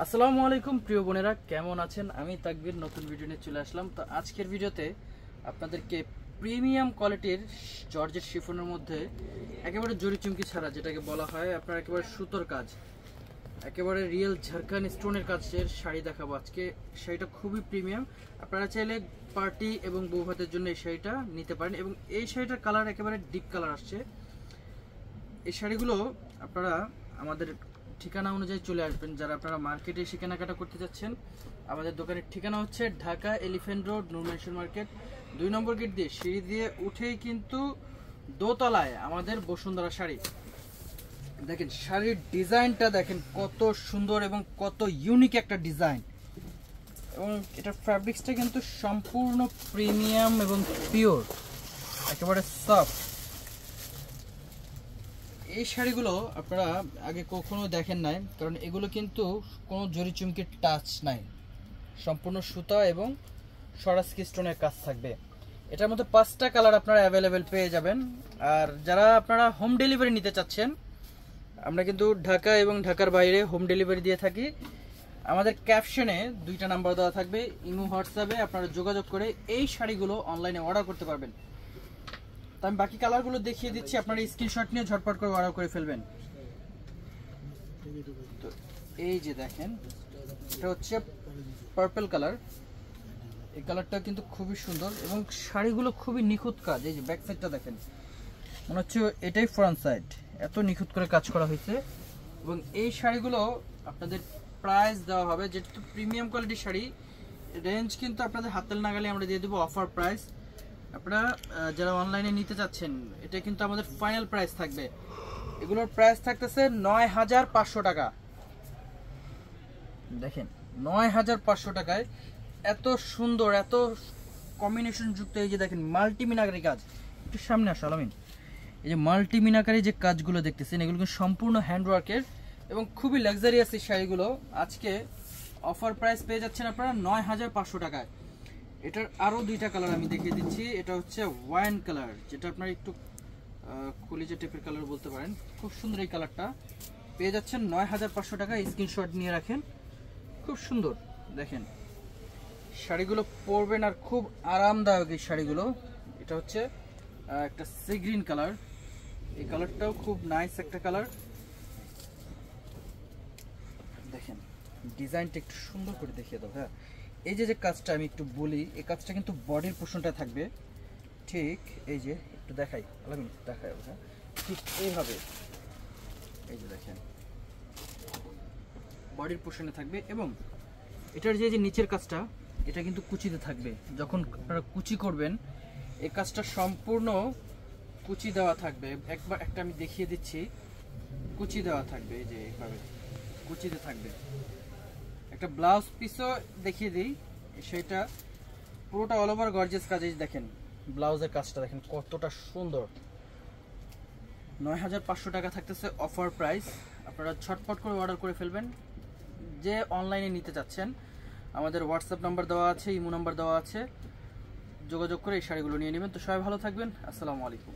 আসসালামু আলাইকুম প্রিয় বোনেরা, কেমন আছেন? আমি তাকবীর নতুন ভিডিও নিয়ে চলে আসলাম। তো আজকের ভিডিওতে আপনাদেরকে প্রিমিয়াম কোয়ালিটির জর্জেট শিফনের মধ্যে একেবারে জরি চুমকি ছাড়া, যেটাকে বলা হয় আপনার একেবারে সুতোর কাজ, একেবারে রিয়েল ঝাড়খান স্টোনের কাজের শাড়ি দেখাবো আজকে। শাড়িটা খুবই প্রিমিয়াম, আপনারা চাইলে পার্টি এবং বৌভাতের জন্য এই শাড়িটা নিতে পারেন। এবং এই শাড়িটার কালার একেবারে ডিপ কালার আসছে। এই শাড়িগুলো আপনারা আমাদের ঠিকানা অনুযায়ী চলে আসবেন। যারা আপনারা মার্কেটে এসে কেনাকাটা করতে যাচ্ছেন, আমাদের দোকানের ঠিকানা হচ্ছে ঢাকা এলিফ্যান্ট রোড, নূর মেনশন মার্কেট, 2 নম্বর গেট দিয়ে সিঁড়ি দিয়ে উঠেই কিন্তু দোতলায় আমাদের বসুন্ধরা শাড়ি। দেখেন শাড়ির ডিজাইনটা দেখেন কত সুন্দর এবং কত ইউনিক একটা ডিজাইন। এবং এটার ফ্যাব্রিক্সটা কিন্তু সম্পূর্ণ প্রিমিয়াম এবং পিওর, একেবারে সফট। এই শাড়িগুলো আপনারা আগে কখনো দেখেন নাই, কারণ এগুলো কিন্তু কোনো জরি চুমকির টাচ নাই, সম্পূর্ণ সুতা এবং সরাসকি স্টোনের কাজ থাকবে। এটার মধ্যে 5টা কালার আপনারা অ্যাভেলেবেল পেয়ে যাবেন। আর যারা আপনারা হোম ডেলিভারি নিতে চাচ্ছেন, আমরা কিন্তু ঢাকা এবং ঢাকার বাইরে হোম ডেলিভারি দিয়ে থাকি। আমাদের ক্যাপশনে 2টা নাম্বার দেওয়া থাকবে, ইমো হোয়াটসঅ্যাপে আপনারা যোগাযোগ করে এই শাড়িগুলো অনলাইনে অর্ডার করতে পারবেন। তো আমি বাকি কালারগুলো দেখিয়ে দিচ্ছি, আপনারা স্ক্রিনশট নিয়ে ঝটপট করে অর্ডার করে ফেলবেন। তো এই যে দেখেন, এটা হচ্ছে পার্পল কালার। এই কালারটা কিন্তু খুবই সুন্দর এবং শাড়িগুলো খুবই নিখুঁত কাজ। এই যে ব্যাক সাইডটা দেখেন, মনে হচ্ছে এটাই ফ্রন্ট সাইড, এত নিখুঁত করে কাজ করা হয়েছে। এবং এই শাড়িগুলো আপনাদের প্রাইস দেওয়া হবে, যেহেতু প্রিমিয়াম কোয়ালিটির শাড়ি, রেঞ্জ কিন্তু আপনাদের হাতের নাগালে আমরা দিয়ে দেবো অফার প্রাইস। আপনারা যারা অনলাইনে নিতে চাচ্ছেন, এটা কিন্তু আমাদের ফাইনাল প্রাইস থাকবে। এগুলোর প্রাইস থাকতেছে ৯,৫০০ টাকা। দেখেন ৯,৫০০ টাকায় এত সুন্দর, এত কম্বিনেশন যুক্ত। এই যে দেখেন মাল্টি মিনাকারি কাজ, একটু সামনে আসো আলামিন। এই যে মাল্টি মিনাকারি যে কাজগুলো দেখতেছেন, এগুলো কিন্তু সম্পূর্ণ হ্যান্ডওয়ার্কের এবং খুবই লাক্সারিয়াস। এই শাড়িগুলো আজকে অফার প্রাইস পেয়ে যাচ্ছেন আপনারা ৯,৫০০ টাকায়। এটার আরও 2টা কালার আমি দেখিয়ে দিচ্ছি। এটা হচ্ছে ওয়াইন কালার, যেটা আপনার একটু কলিজা টাইপের কালার বলতে পারেন। খুব সুন্দর এই কালারটা পেয়ে যাচ্ছেন ৯,৫০০ টাকায়। স্ক্রিনশট নিয়ে রাখেন, খুব সুন্দর। দেখেন শাড়িগুলো পরবেন আর খুব আরামদায়ক এই শাড়িগুলো। এটা হচ্ছে একটা সি গ্রিন কালার, এই কালারটাও খুব নাইস একটা কালার। দেখেন ডিজাইনটা একটু সুন্দর করে দেখিয়ে দাও। হ্যাঁ, এই যে কাজটা আমি একটু বলি, এই কাজটা কিন্তু বডির পোর্শনটা থাকবে ঠিক এই যে, একটু দেখাই আলামিন, দেখাই। হ্যাঁ, ঠিক এইভাবে এই যে দেখেন বডির পোর্শনে থাকবে। এবং এটার যে নিচের কাজটা, এটা কিন্তু কুচিতে থাকবে। যখন আপনারা কুচি করবেন, এই কাজটা সম্পূর্ণ কুচি দেওয়া থাকবে। একবার একটা আমি দেখিয়ে দিচ্ছি, কুচি দেওয়া থাকবে। এই যে এইভাবে কুচিতে থাকবে। একটা ব্লাউজ পিসও দেখিয়ে দিই, সেটা পুরোটা অল ওভার গর্জিয়াস কাজ। এই দেখেন ব্লাউজের কাজটা দেখেন কতটা সুন্দর। ৯,৫০০ টাকা থাকতেছে অফার প্রাইস। আপনারা ছটপট করে অর্ডার করে ফেলবেন। যে অনলাইনে নিতে চাচ্ছেন, আমাদের হোয়াটসঅ্যাপ নাম্বার দেওয়া আছে, ইমো নাম্বার দেওয়া আছে, যোগাযোগ করে এই শাড়িগুলো নিয়ে নেবেন। তো সবাই ভালো থাকবেন, আসসালামু আলাইকুম।